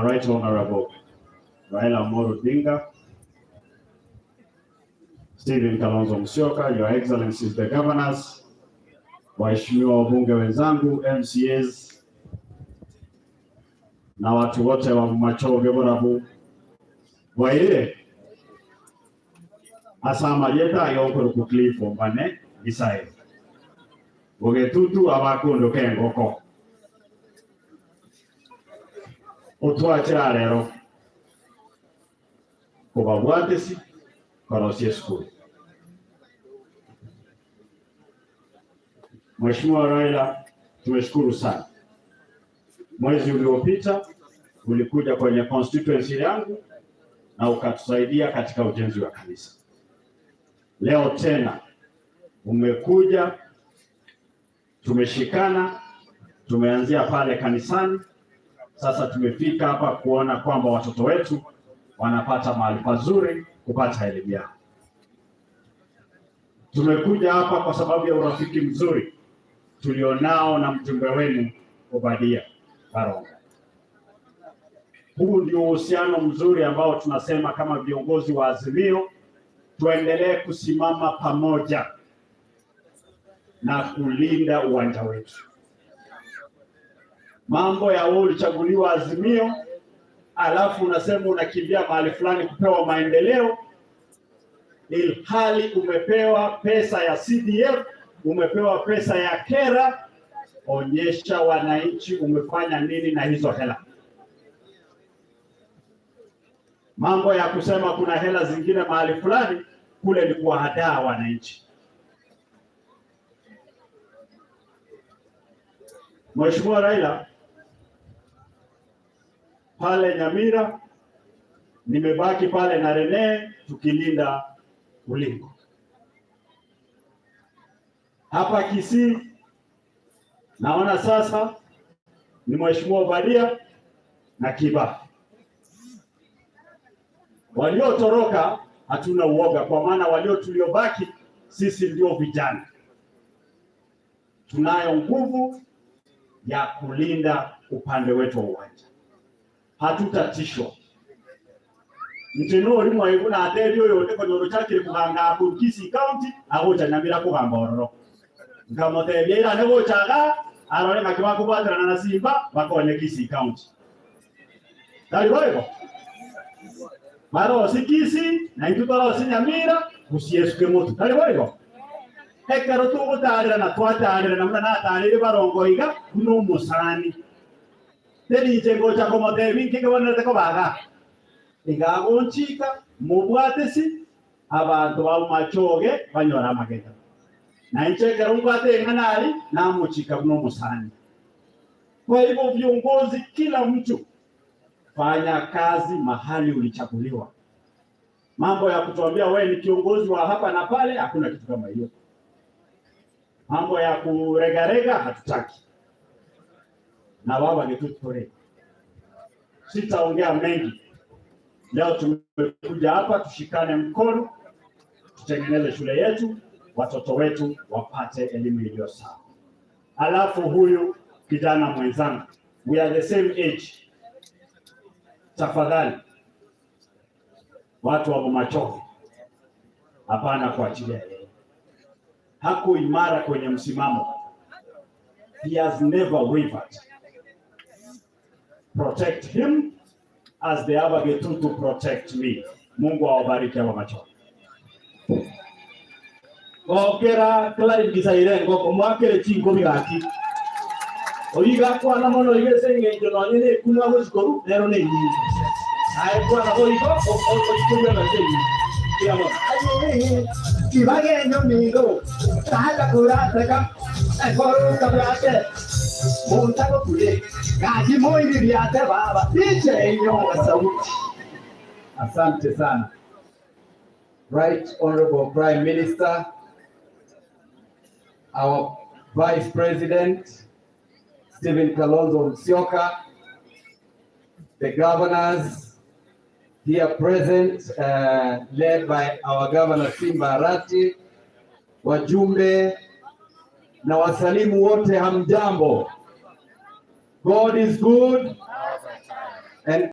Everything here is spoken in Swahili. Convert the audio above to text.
Right Honorable Raila Amolo Odinga, Stephen Kalonzo Musyoka, Your Excellencies the Governors, waheshimiwa wabunge wenzangu, MCAs, na watu wote wa Machoge Borabu waile Asema yeta yokoro kuklifo mbane Gisairo Kitutu abakondo kengoko otwachira rero kubabwatesi korosie school. Mheshimiwa Raila, tumeshukuru sana. Mwezi uliopita ulikuja kwenye constituency yangu na ukatusaidia katika ujenzi wa kanisa. Leo tena umekuja, tumeshikana, tumeanzia pale kanisani. Sasa tumefika hapa kuona kwamba watoto wetu wanapata mahali pazuri kupata elimu yao. Tumekuja hapa kwa sababu ya urafiki mzuri tulionao na mjumbe wenu Obadia Baronga. Huu ndio uhusiano mzuri ambao tunasema kama viongozi wa Azimio tuendelee kusimama pamoja na kulinda uwanja wetu. Mambo ya wewe ulichaguliwa Azimio alafu unasema unakimbia mahali fulani kupewa maendeleo, ilhali umepewa pesa ya CDF, umepewa pesa ya kera. Onyesha wananchi umefanya nini na hizo hela. Mambo ya kusema kuna hela zingine mahali fulani, kule ni kuwahadaa wananchi. Mheshimiwa Raila, pale Nyamira nimebaki pale na Rene tukilinda ulingo. Hapa Kisii naona sasa ni Mheshimiwa Obadia na Kiba. Waliotoroka hatuna uoga, kwa maana tuliobaki sisi ndio vijana. Tunayo nguvu ya kulinda upande wetu wa uwanja. Hatutatishwa. Mtino limu waiguna ateri yote kwa nyoro chake kuganga ku Kisii County agocha Nyamira kugamba ororo. Ngamotebera nebo chaga arone makiwa kubathana na Simba bakonye Kisii County. Dali boyego. Maro sikisi na itutoro sinyamira kusiesuke moto. Dali boyego. Ekaro tu utarira na twatarira na muna natarire barongo iga kuno musani. Teri chengo cha komotebi kike bonete ko baga. Igagonchika mubwatesi abantu ba Machoge banyora mageta. Na nchekera ubwate nganali na muchika kuno musani. Kwa hivyo viongozi, kila mtu fanya kazi mahali ulichaguliwa. Mambo ya kutuambia wewe ni kiongozi wa hapa na pale, hakuna kitu kama hiyo. Mambo ya kuregarega hatutaki. Na wao wangetutore. Sitaongea mengi. Leo tumekuja hapa tushikane mkono, tutengeneze shule yetu, watoto wetu wapate elimu iliyo sawa. Alafu huyu kijana mwenzangu, we are the same age. Tafadhali watu wa Machoge, hapana kuachilia yeye. Hako imara kwenye msimamo. He has never wavered. Protect him as the other Kitutu protect me. Mungu awabariki wa Machoge. Okera kala Gisairo ngoko mwakere chingo bigaki. Oyiga kwa na mono igese ngejo no nyine kunwa gozikoru lero ne nyinyi. Ai kwa na oyiga o na seyi. Kiamo. Ayi kibage nyomigo. Tahala kurataka. Ekoro kabrate. Montago kule. Gaji moini biate baba. Iche inyo sauti. Asante sana. Right Honorable Prime Minister, our Vice President, Stephen Kalonzo Musyoka, the governors here present, led by our Governor Simba Arati, wajumbe na wasalimu wote, hamjambo. God is good and